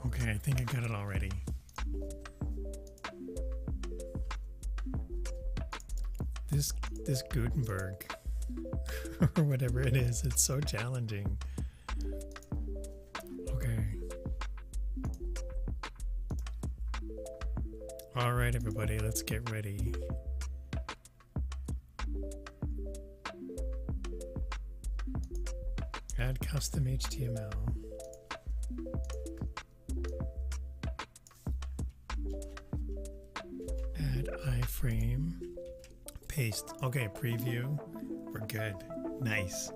Okay, I think I got it already. This Gutenberg, or whatever it is, it's so challenging. Okay. All right, everybody, let's get ready. Add custom HTML. Add iframe. Paste. Okay, preview. We're good. Nice.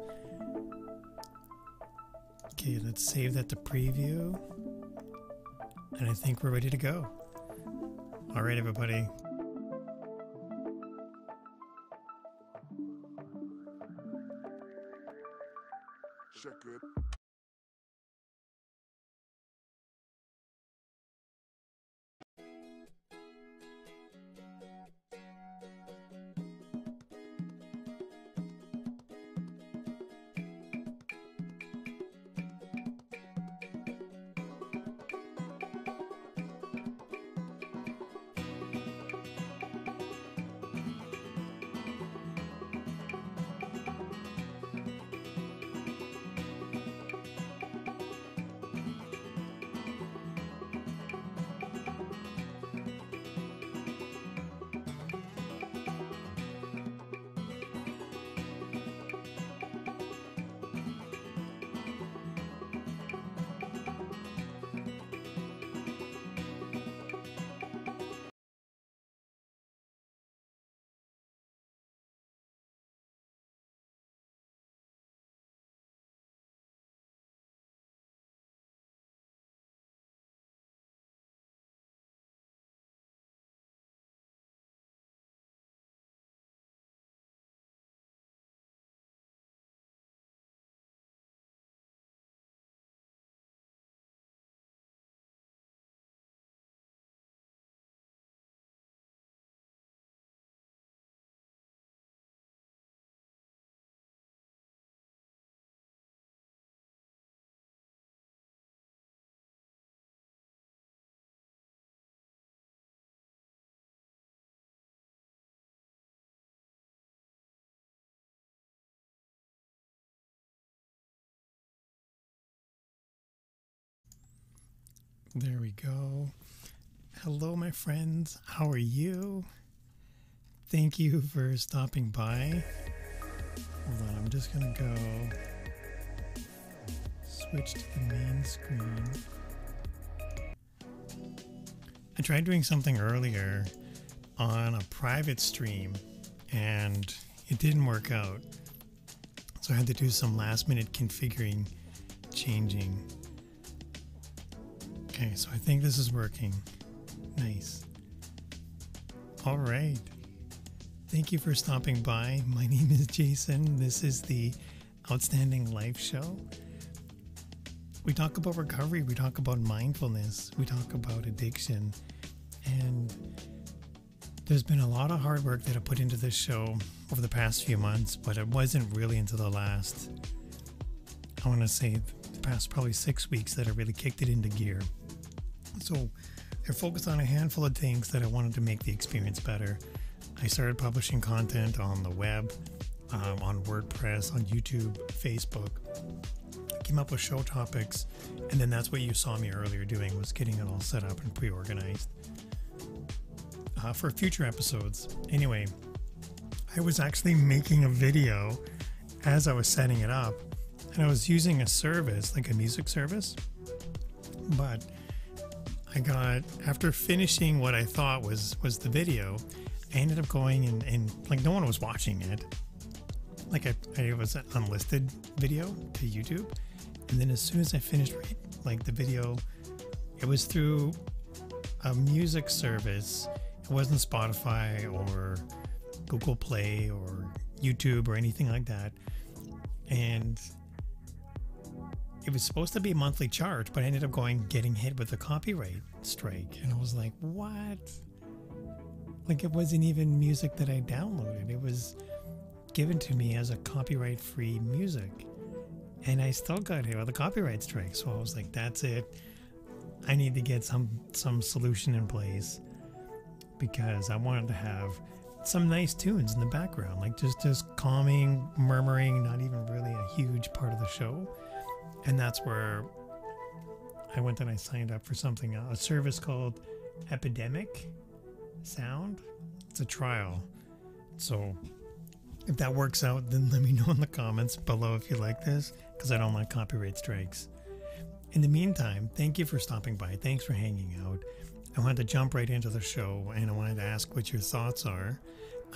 Okay, let's save that to preview. And I think we're ready to go. All right, everybody. Check it. There we go. Hello, my friends. How are you? Thank you for stopping by. Hold on, I'm just going to go switch to the main screen. I tried doing something earlier on a private stream and it didn't work out. So I had to do some last minute configuring, changing. Okay, so I think this is working. Nice. All right. Thank you for stopping by. My name is Jason. This is the Outstanding Life Show. We talk about recovery. We talk about mindfulness. We talk about addiction. And there's been a lot of hard work that I put into this show over the past few months, but it wasn't really until the last, I want to say, the past probably 6 weeks that I really kicked it into gear. So I focused on a handful of things that I wanted to make the experience better. I started publishing content on the web, on WordPress, on YouTube, Facebook. I came up with show topics, and then that's what you saw me earlier doing, was getting it all set up and pre-organized for future episodes. Anyway, I was actually making a video as I was setting it up, and I was using a service, like a music service, but I got, after finishing what I thought was the video, I ended up going and like no one was watching it. Like I was an unlisted video to YouTube. And then as soon as I finished like the video, it was through a music service. It wasn't Spotify or Google Play or YouTube or anything like that. And it was supposed to be a monthly charge, but I ended up getting hit with a copyright strike. And I was like, what? Like, it wasn't even music that I downloaded. It was given to me as a copyright-free music. And I still got hit with a copyright strike. So I was like, that's it. I need to get some solution in place, because I wanted to have some nice tunes in the background, like just calming, murmuring, not even really a huge part of the show. And that's where I went and I signed up for something, a service called Epidemic Sound. It's a trial. So if that works out, then let me know in the comments below if you like this, because I don't like copyright strikes. In the meantime, thank you for stopping by. Thanks for hanging out. I wanted to jump right into the show, and I wanted to ask what your thoughts are.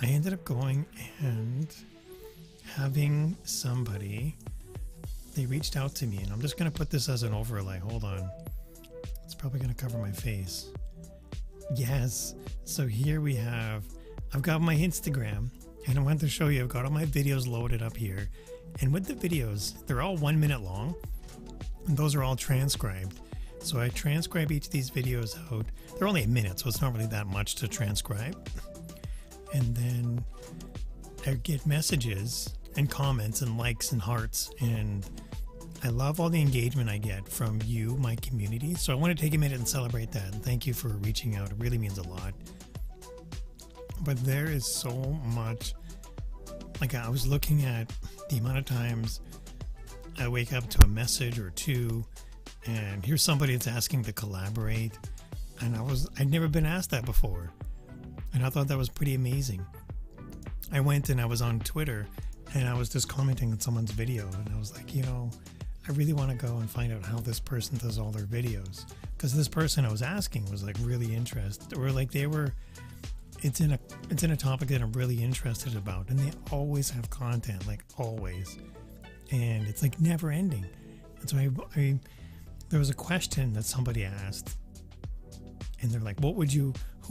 I ended up going and having somebody, they reached out to me, and I'm just going to put this as an overlay. Hold on. It's probably going to cover my face. Yes. So here we have, I've got my Instagram, and I wanted to show you, I've got all my videos loaded up here. And with the videos, they're all 1 minute long, and those are all transcribed. So I transcribe each of these videos out. They're only a minute, so it's not really that much to transcribe. And then I get messages and comments and likes and hearts, and I love all the engagement I get from you, my community. So I want to take a minute and celebrate that. And thank you for reaching out. It really means a lot. But there is so much. Like, I was looking at the amount of times I wake up to a message or two, and here's somebody that's asking to collaborate. And I'd never been asked that before. And I thought that was pretty amazing. I went and I was on Twitter, and I was just commenting on someone's video, and I was like, I really want to go and find out how this person does all their videos, because this person I was asking was like really interested, or like it's in a topic that I'm really interested about, and they always have content, like always, and it's like never ending. And so I there was a question that somebody asked, and they're like, who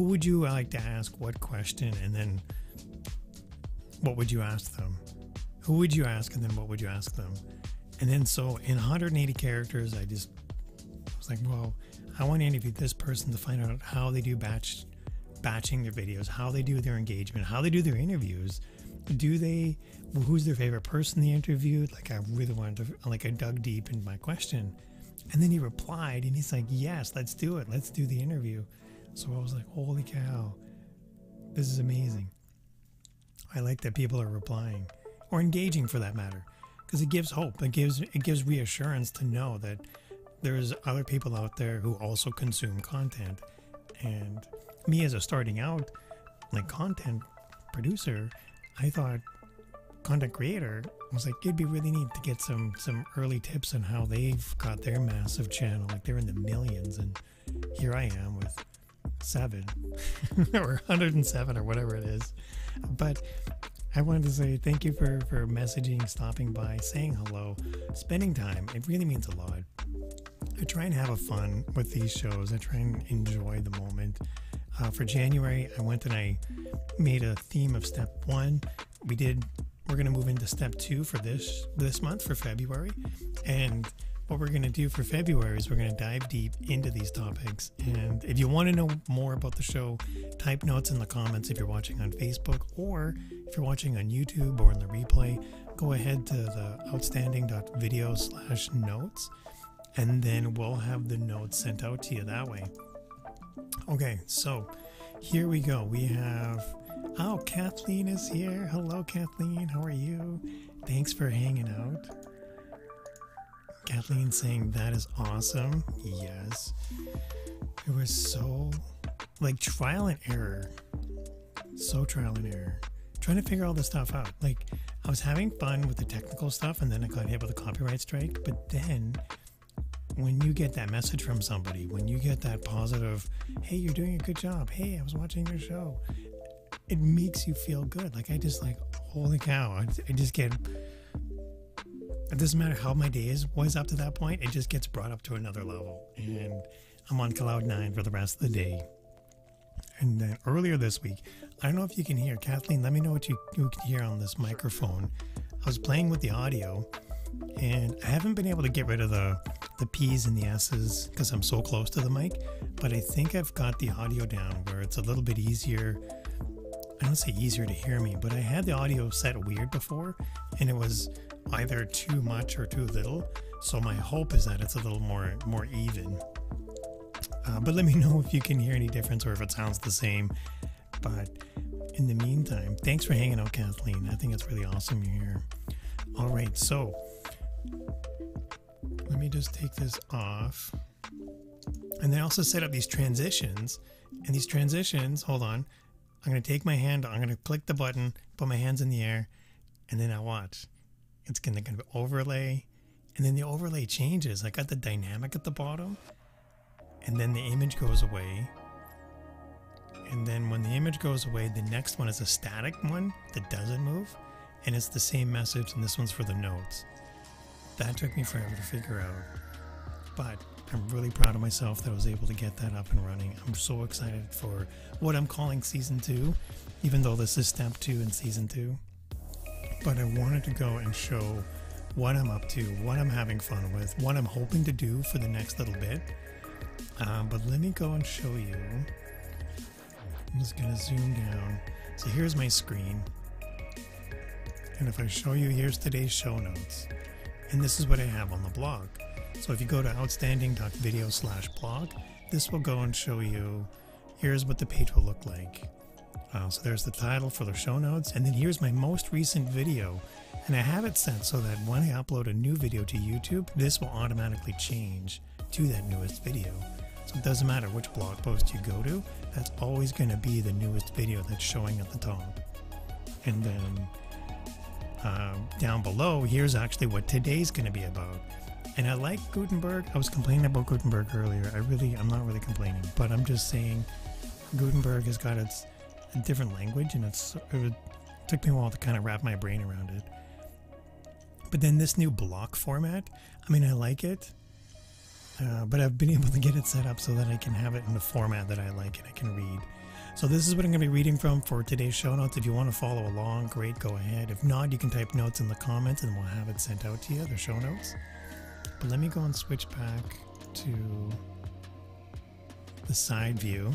would you like to ask what question, and then what would you ask them? Who would you ask, and then what would you ask them? And then so in 180 characters, I was like, well, I want to interview this person to find out how they do batching their videos, how they do their engagement, how they do their interviews. Who's their favorite person they interviewed? Like, I really wanted to, like, I dug deep in my question. And then he replied, and he's like, yes, let's do it. Let's do the interview. So I was like, holy cow, this is amazing. I like that people are replying, or engaging for that matter, because it gives hope. It gives reassurance to know that there's other people out there who also consume content. And me as a starting out, like, content producer, I thought content creator was like, it'd be really neat to get some early tips on how they've got their massive channel. Like, they're in the millions, and here I am with 7 or 107 or whatever it is. But I wanted to say thank you for messaging, stopping by, saying hello, spending time. It really means a lot. I try and have a fun with these shows. I try and enjoy the moment. For January, I went and I made a theme of step 1. We're going to move into step 2 for this month, for February. And what we're going to do for February is we're going to dive deep into these topics. And if you want to know more about the show, type notes in the comments if you're watching on Facebook, or if you're watching on YouTube or in the replay, go ahead to the outstanding.video/notes, and then we'll have the notes sent out to you that way. Okay, so here we go. We have, Kathleen is here. Hello, Kathleen. How are you? Thanks for hanging out. Kathleen saying that is awesome. Yes. It was so, like, trial and error. So trial and error. Trying to figure all this stuff out. Like, I was having fun with the technical stuff, and then I got hit with a copyright strike. But then, when you get that message from somebody, when you get that positive, hey, you're doing a good job. Hey, I was watching your show. It makes you feel good. Like, I just, like, holy cow. I just get... It doesn't matter how my days was up to that point, it just gets brought up to another level. And I'm on cloud 9 for the rest of the day. And then earlier this week, I don't know if you can hear, Kathleen, let me know what you can hear on this microphone. I was playing with the audio, and I haven't been able to get rid of the P's and the S's because I'm so close to the mic, but I think I've got the audio down where it's a little bit easier. I don't say easier to hear me, but I had the audio set weird before, and it was either too much or too little. So my hope is that it's a little more even. But let me know if you can hear any difference or if it sounds the same. But in the meantime, thanks for hanging out, Kathleen. I think it's really awesome you're here. All right, so let me just take this off. And then I also set up these transitions. And these transitions, hold on. I'm going to take my hand, I'm going to click the button, put my hands in the air, and then I watch. It's going to overlay, and then the overlay changes. I got the dynamic at the bottom, and then the image goes away. And then when the image goes away, the next one is a static one that doesn't move, and it's the same message, and this one's for the notes. That took me forever to figure out, but I'm really proud of myself that I was able to get that up and running. I'm so excited for what I'm calling season 2, even though this is step 2 in season 2. But I wanted to go and show what I'm up to, what I'm having fun with, what I'm hoping to do for the next little bit. But let me go and show you. I'm just going to zoom down. So here's my screen. And if I show you, here's today's show notes. And this is what I have on the blog. So if you go to outstanding.video/blog, this will go and show you, here's what the page will look like. So there's the title for the show notes, and then here's my most recent video. And I have it set so that when I upload a new video to YouTube, this will automatically change to that newest video. So it doesn't matter which blog post you go to, that's always going to be the newest video that's showing at the top. And then down below, here's actually what today's going to be about. And I like Gutenberg. I was complaining about Gutenberg earlier. I'm not really complaining, but I'm just saying Gutenberg has got a different language, and it took me a while to kind of wrap my brain around it. But then this new block format, I mean, I like it, but I've been able to get it set up so that I can have it in the format that I like and I can read. So this is what I'm going to be reading from for today's show notes. If you want to follow along, great, go ahead. If not, you can type notes in the comments and we'll have it sent out to you, the show notes. But let me go and switch back to the side view.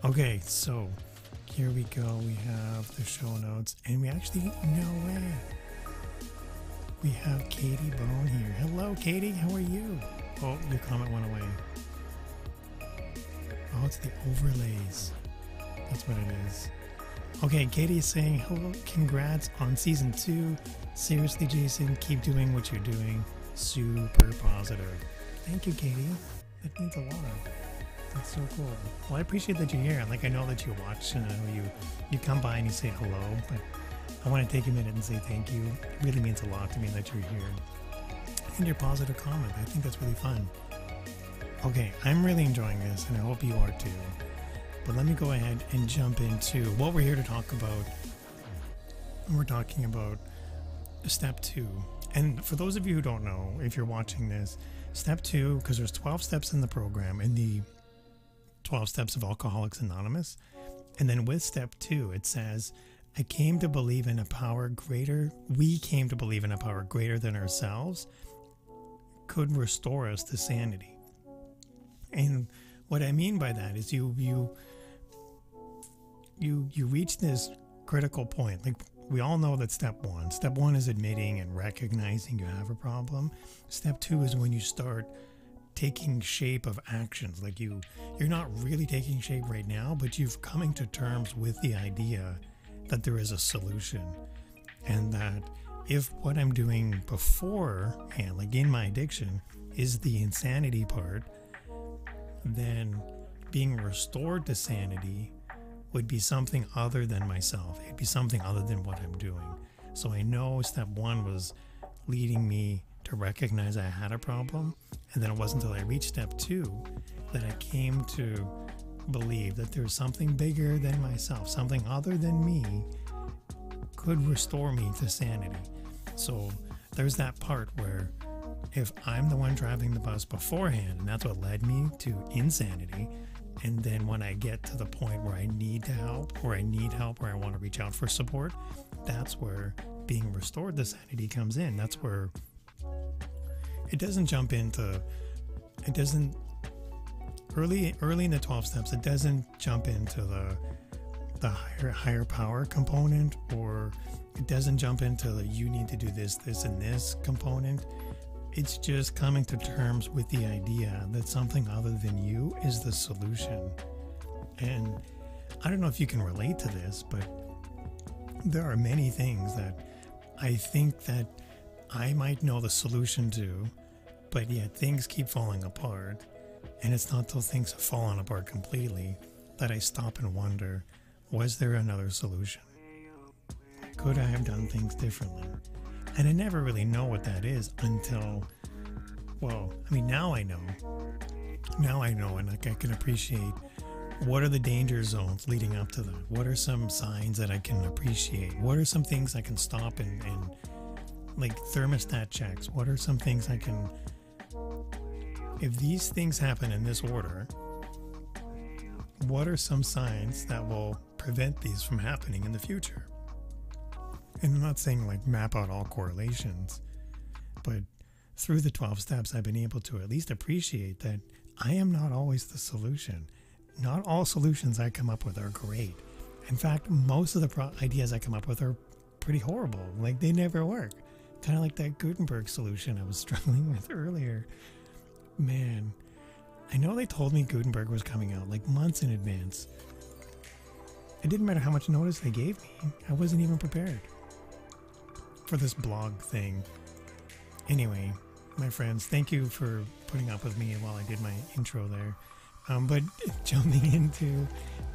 Okay, so here we go. We have the show notes, and we actually, no way. We have Katie Bone here. Hello, Katie. How are you? Oh, your comment went away. Oh, it's the overlays. That's what it is. Okay, Katie is saying, hello, congrats on season 2. Seriously, Jason, keep doing what you're doing. Super positive. Thank you, Katie. That means a lot. That's so cool. Well, I appreciate that you're here. Like, I know that you watch and I know you come by and you say hello, but I want to take a minute and say thank you. It really means a lot to me that you're here. And your positive comment. I think that's really fun. Okay, I'm really enjoying this and I hope you are too. But let me go ahead and jump into what we're here to talk about. We're talking about step 2. And for those of you who don't know, if you're watching this, step 2, because there's 12 steps in the program, in the 12 steps of Alcoholics Anonymous. And then with step 2, it says, we came to believe in a power greater than ourselves, could restore us to sanity. And what I mean by that is you reach this critical point. Like, we all know that step 1 is admitting and recognizing you have a problem. Step 2 is when you start taking shape of actions. Like, you're not really taking shape right now, but you've coming to terms with the idea that there is a solution, and that if what I'm doing beforehand, like in my addiction, is the insanity part, then being restored to sanity would be something other than myself. It'd be something other than what I'm doing. So I know step 1 was leading me to recognize I had a problem, and then it wasn't until I reached step 2 that I came to believe that there's something bigger than myself, something other than me could restore me to sanity. So there's that part where if I'm the one driving the bus beforehand, and that's what led me to insanity, and then when I get to the point where I need help, where I want to reach out for support, that's where being restored to sanity comes in. That's where it doesn't jump into, early in the 12 steps, it doesn't jump into the higher power component, or it doesn't jump into the you need to do this, and this component. It's just coming to terms with the idea that something other than you is the solution. And I don't know if you can relate to this, but there are many things that I think that I might know the solution to, but yet things keep falling apart. And it's not till things have fallen apart completely that I stop and wonder, was there another solution? Could I have done things differently? And I never really know what that is until, now I know. Now I know, and like I can appreciate what are the danger zones leading up to that. What are some signs that I can appreciate? What are some things I can stop and like thermostat checks? What are some things I can, if these things happen in this order, what are some signs that will prevent these from happening in the future? And I'm not saying like map out all correlations, but through the 12 steps, I've been able to at least appreciate that I am not always the solution. Not all solutions I come up with are great. In fact, most of the ideas I come up with are pretty horrible. Like, they never work. Kind of like that Gutenberg solution I was struggling with earlier. Man, I know they told me Gutenberg was coming out like months in advance. It didn't matter how much notice they gave me. I wasn't even prepared for this blog thing. Anyway, my friends, thank you for putting up with me while I did my intro there. But jumping into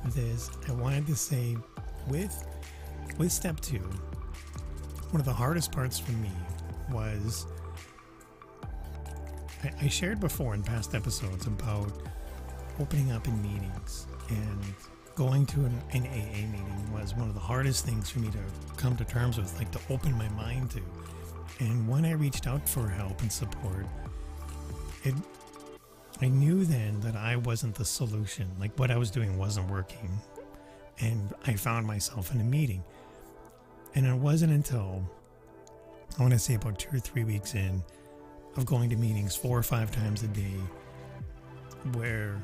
this, I wanted to say with step 2, one of the hardest parts for me was, I shared before in past episodes about opening up in meetings, and going to an AA meeting was one of the hardest things for me to come to terms with, like to open my mind to. And when I reached out for help and support, I knew then that I wasn't the solution. Like, what I was doing wasn't working. And I found myself in a meeting. And it wasn't until, I want to say about 2 or 3 weeks in, of going to meetings 4 or 5 times a day, where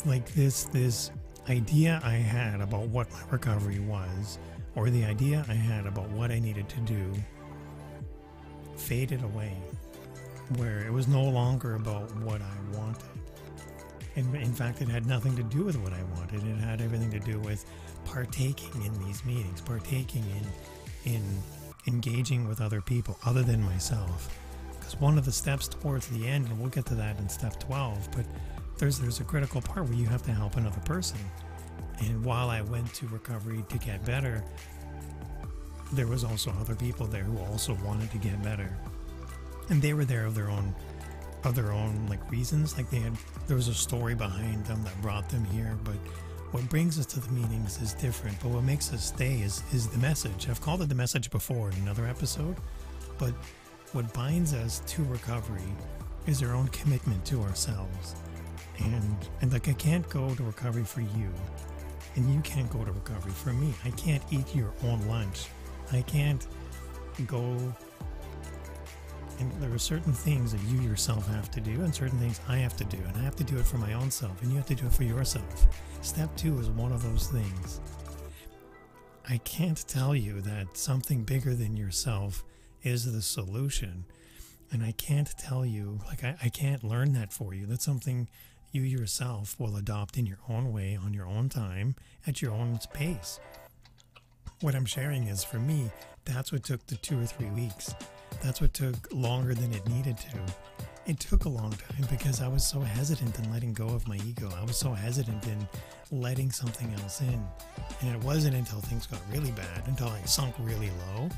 like this idea I had about what my recovery was, or the idea I had about what I needed to do, faded away, where it was no longer about what I wanted. And in fact, it had nothing to do with what I wanted. It had everything to do with partaking in these meetings, partaking in engaging with other people other than myself. Because one of the steps towards the end, and we'll get to that in step 12, but there's a critical part where you have to help another person. And while I went to recovery to get better, there was also other people there who also wanted to get better. And they were there of their own like reasons. Like there was a story behind them that brought them here. But what brings us to the meetings is different. But what makes us stay is the message. I've called it the message before in another episode. But what binds us to recovery is our own commitment to ourselves. And like I can't go to recovery for you. And you can't go to recovery for me. I can't eat your own lunch. I can't go, and there are certain things that you yourself have to do and certain things I have to do, and I have to do it for my own self, and you have to do it for yourself. Step 2 is one of those things. I can't tell you that something bigger than yourself is the solution, and I can't tell you, like I can't learn that for you. That's something you yourself will adopt in your own way, on your own time, at your own pace. What I'm sharing is, for me, that's what took the 2 or 3 weeks. That's what took longer than it needed to. It took a long time because I was so hesitant in letting go of my ego. I was so hesitant in letting something else in. And it wasn't until things got really bad, until I sunk really low,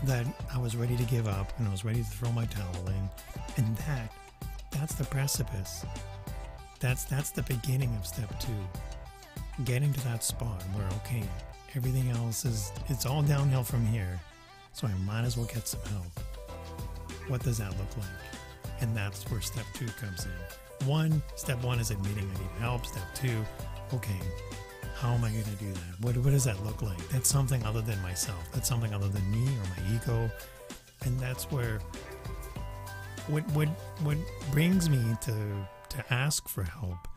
that I was ready to give up and I was ready to throw my towel in. And that's the precipice. That's the beginning of step 2. Getting to that spot where, okay, everything else it's all downhill from here, so I might as well get some help. What does that look like? And that's where step 2 comes in. Step 1 is admitting I need help. Step 2, okay, how am I going to do that? What does that look like? That's something other than myself. That's something other than me or my ego. And that's where what brings me to ask for help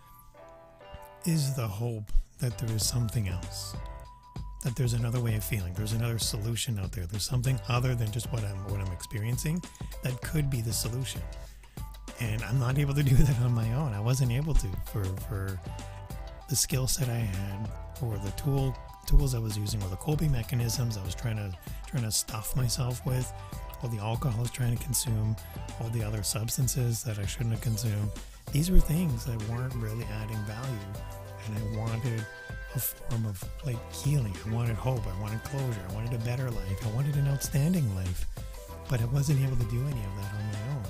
is the hope that there is something else. That there's another way of feeling. There's another solution out there. There's something other than just what I'm experiencing that could be the solution. And I'm not able to do that on my own. I wasn't able to for the skill set I had, or the tools I was using, or the coping mechanisms I was trying to stuff myself with, all the alcohol I was trying to consume, all the other substances that I shouldn't have consumed. These were things that weren't really adding value, and I wanted a form of like healing. I wanted hope. I wanted closure. I wanted a better life. I wanted an outstanding life, but I wasn't able to do any of that on my own.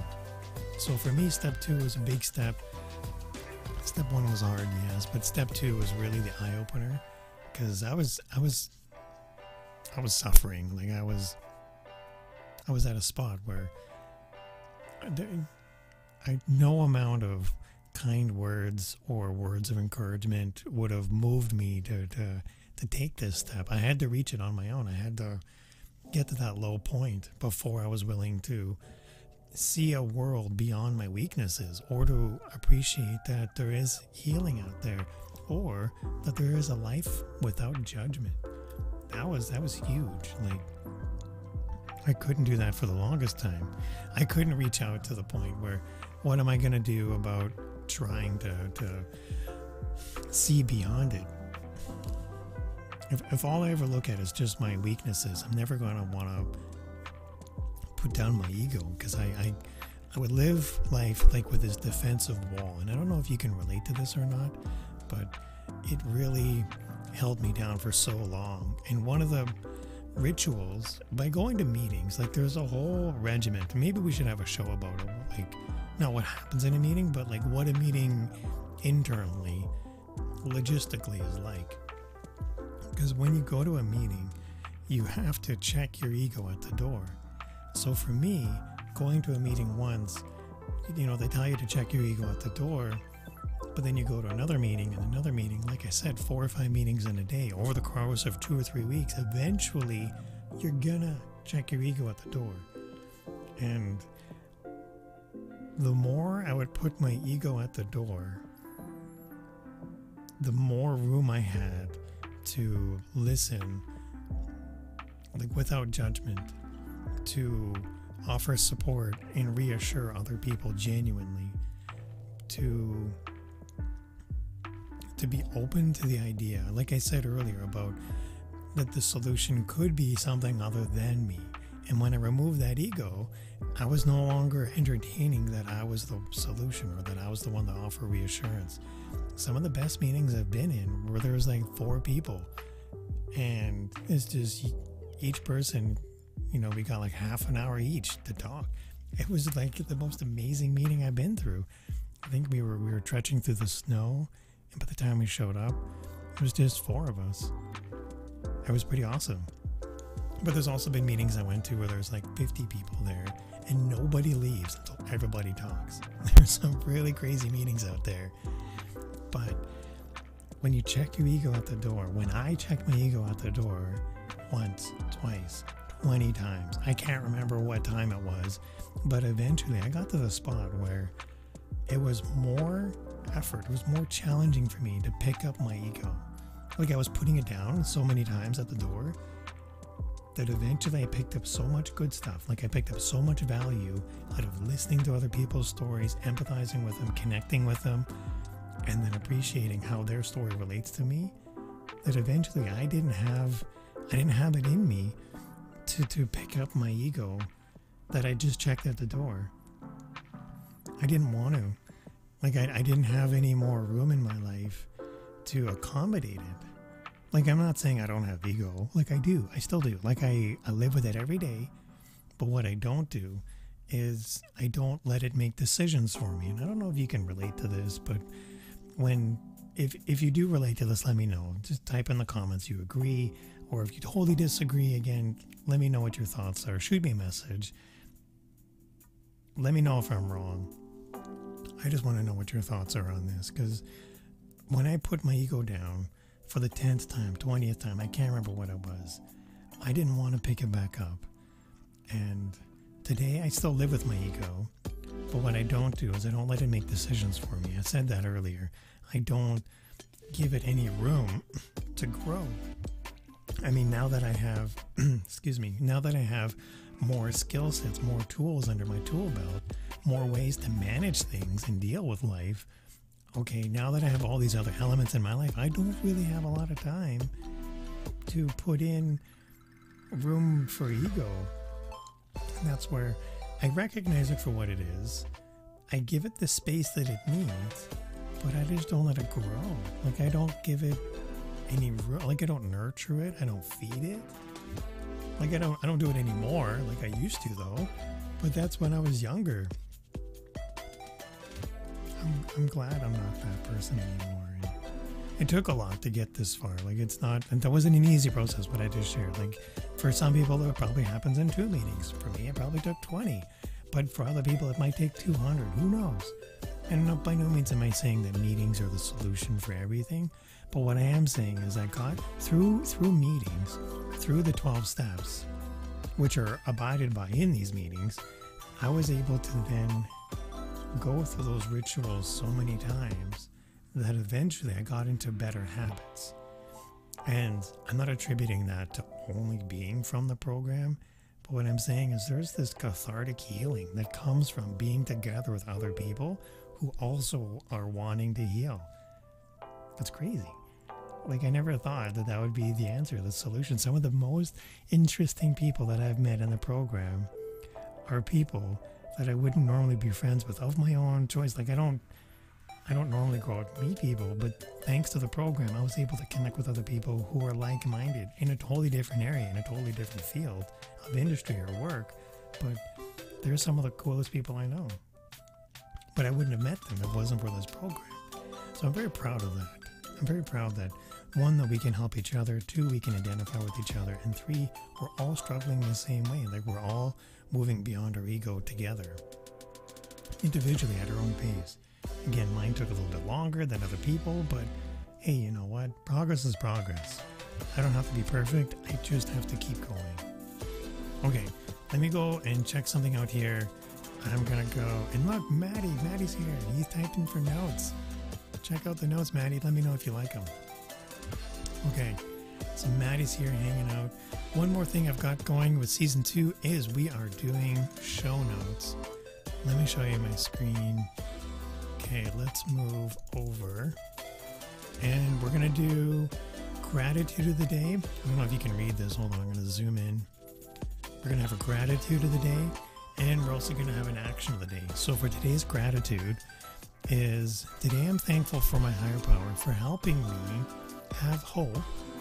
So for me, step 2 was a big step. Step 1 was hard, yes, but step 2 was really the eye opener, because I was suffering. Like I was at a spot where no amount of kind words or words of encouragement would have moved me to take this step. I had to reach it on my own. I had to get to that low point before I was willing to see a world beyond my weaknesses, or to appreciate that there is healing out there, or that there is a life without judgment. That was huge. Like, I couldn't do that for the longest time. I couldn't reach out to the point where, what am I going to do about trying to see beyond it? If all I ever look at is just my weaknesses, I'm never going to want to put down my ego, because I would live life like with this defensive wall. And I don't know if you can relate to this or not, but it really held me down for so long. And one of the rituals, by going to meetings, like there's a whole regiment. Maybe we should have a show about it, like not what happens in a meeting, but like what a meeting internally, logistically is like. Because when you go to a meeting, you have to check your ego at the door. So for me, going to a meeting once, they tell you to check your ego at the door, but then you go to another meeting and another meeting. Like I said, 4 or 5 meetings in a day over the course of 2 or 3 weeks. Eventually, you're gonna check your ego at the door. And the more I would put my ego at the door, the more room I had to listen, like without judgment, to offer support and reassure other people genuinely, to be open to the idea, like I said earlier, about that the solution could be something other than me. And when I removed that ego, I was no longer entertaining that I was the solution or that I was the one to offer reassurance. Some of the best meetings I've been in where there was like 4 people, and it's just each person, we got like half an hour each to talk. It was like the most amazing meeting I've been through. I think we were trudging through the snow, and by the time we showed up, it was just 4 of us. It was pretty awesome. But there's also been meetings I went to where there's like 50 people there and nobody leaves until everybody talks. There's some really crazy meetings out there. But when you check your ego at the door, when I checked my ego at the door once, twice, 20 times, I can't remember what time it was, but eventually I got to the spot where it was more effort, it was more challenging for me to pick up my ego. Like I was putting it down so many times at the door that eventually I picked up so much good stuff. Like I picked up so much value out of listening to other people's stories, empathizing with them, connecting with them, and then appreciating how their story relates to me, that eventually I didn't have it in me to pick up my ego that I just checked at the door. I didn't want to. Like I didn't have any more room in my life to accommodate it. Like I'm not saying I don't have ego. Like I do. I still do. Like I live with it every day. But what I don't do is I don't let it make decisions for me. And I don't know if you can relate to this, but if you do relate to this, let me know. Just type in the comments you agree, or if you totally disagree, again, let me know what your thoughts are. Shoot me a message. Let me know if I'm wrong. I just want to know what your thoughts are on this, because when I put my ego down for the 10th time, 20th time, I can't remember what it was, I didn't want to pick it back up. And today I still live with my ego, but what I don't do is I don't let it make decisions for me. I said that earlier. I don't give it any room to grow. I mean, now that I have, now that I have more skill sets, more tools under my tool belt, more ways to manage things and deal with life, okay, now that I have all these other elements in my life, I don't really have a lot of time to put in room for ego. And that's where I recognize it for what it is. I give it the space that it needs, but I just don't let it grow. Like I don't give it any room. Like I don't nurture it. I don't feed it. Like I don't do it anymore like I used to though. But that's when I was younger. I'm glad I'm not that person anymore. It took a lot to get this far. Like it's not, and that wasn't an easy process, what I just shared. Like for some people, it probably happens in 2 meetings. For me, it probably took 20. But for other people, it might take 200. Who knows? And by no means am I saying that meetings are the solution for everything. But what I am saying is I got through meetings, through the 12 steps, which are abided by in these meetings, I was able to then go through those rituals so many times that eventually I got into better habits. And I'm not attributing that to only being from the program, but what I'm saying is there's this cathartic healing that comes from being together with other people who also are wanting to heal. That's crazy. Like I never thought that would be the answer, the solution. Some of the most interesting people that I've met in the program are people that I wouldn't normally be friends with of my own choice. Like I don't normally go out and meet people, but thanks to the program, I was able to connect with other people who are like-minded in a totally different area, in a totally different field of industry or work. But they're some of the coolest people I know. But I wouldn't have met them if it wasn't for this program. So I'm very proud of that. I'm very proud that 1, that we can help each other, 2, we can identify with each other, and 3, we're all struggling the same way. Like we're all moving beyond our ego together, individually at our own pace. Again, mine took a little bit longer than other people, but hey, you know what? Progress is progress. I don't have to be perfect. I just have to keep going. Okay, let me go and check something out here. I'm gonna go, and look, Maddie's here. He's typed in for notes. Check out the notes, Maddie. Let me know if you like them. Okay, so Maddie's here hanging out. One more thing I've got going with season 2 is we are doing show notes. Let me show you my screen. Okay, let's move over. And we're going to do gratitude of the day. I don't know if you can read this. Hold on, I'm going to zoom in. We're going to have a gratitude of the day, and we're also going to have an action of the day. So for today's gratitude is, today I'm thankful for my higher power for helping me have hope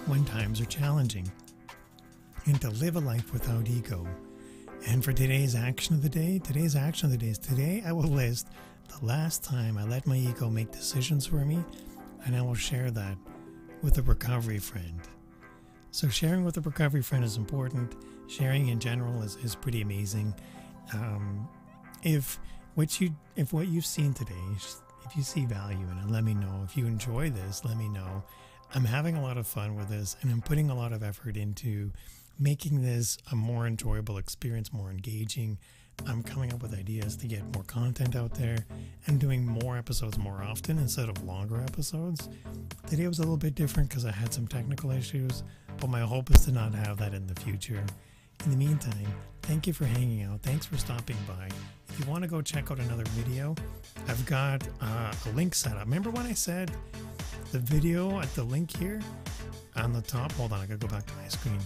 when times are challenging and to live a life without ego. And for today's action of the day, is today I will list the last time I let my ego make decisions for me, and I will share that with a recovery friend. So sharing with a recovery friend is important. Sharing in general is pretty amazing. If what you've seen today, if you see value in it, let me know. If you enjoy this, let me know. I'm having a lot of fun with this, and I'm putting a lot of effort into making this a more enjoyable experience, more engaging. I'm coming up with ideas to get more content out there and doing more episodes more often instead of longer episodes. Today was a little bit different because I had some technical issues, but my hope is to not have that in the future. In the meantime, thank you for hanging out. Thanks for stopping by. If you want to go check out another video, I've got a link set up. Remember when I said the video at the link here on the top? Hold on, I gotta go back to my screen.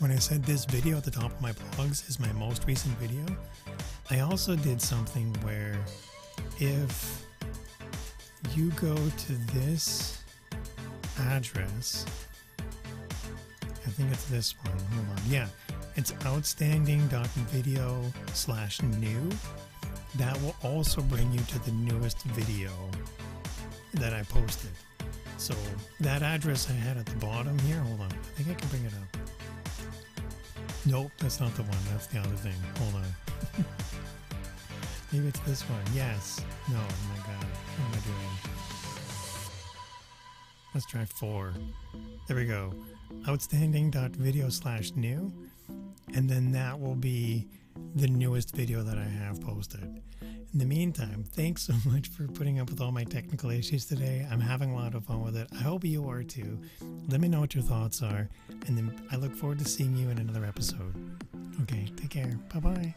When I said this video at the top of my blogs is my most recent video, I also did something where if you go to this address, I think it's this one, hold on, yeah, it's outstanding.video/new. That will also bring you to the newest video that I posted. So that address I had at the bottom here, hold on, I think I can bring it up. Nope, that's not the one. That's the other thing. Hold on. Maybe it's this one. Yes. No. Oh my God. What am I doing? Let's try 4. There we go. Outstanding.video/new. And then that will be the newest video that I have posted. In the meantime, thanks so much for putting up with all my technical issues today. I'm having a lot of fun with it. I hope you are too. Let me know what your thoughts are, and then I look forward to seeing you in another episode. Okay, take care. Bye-bye.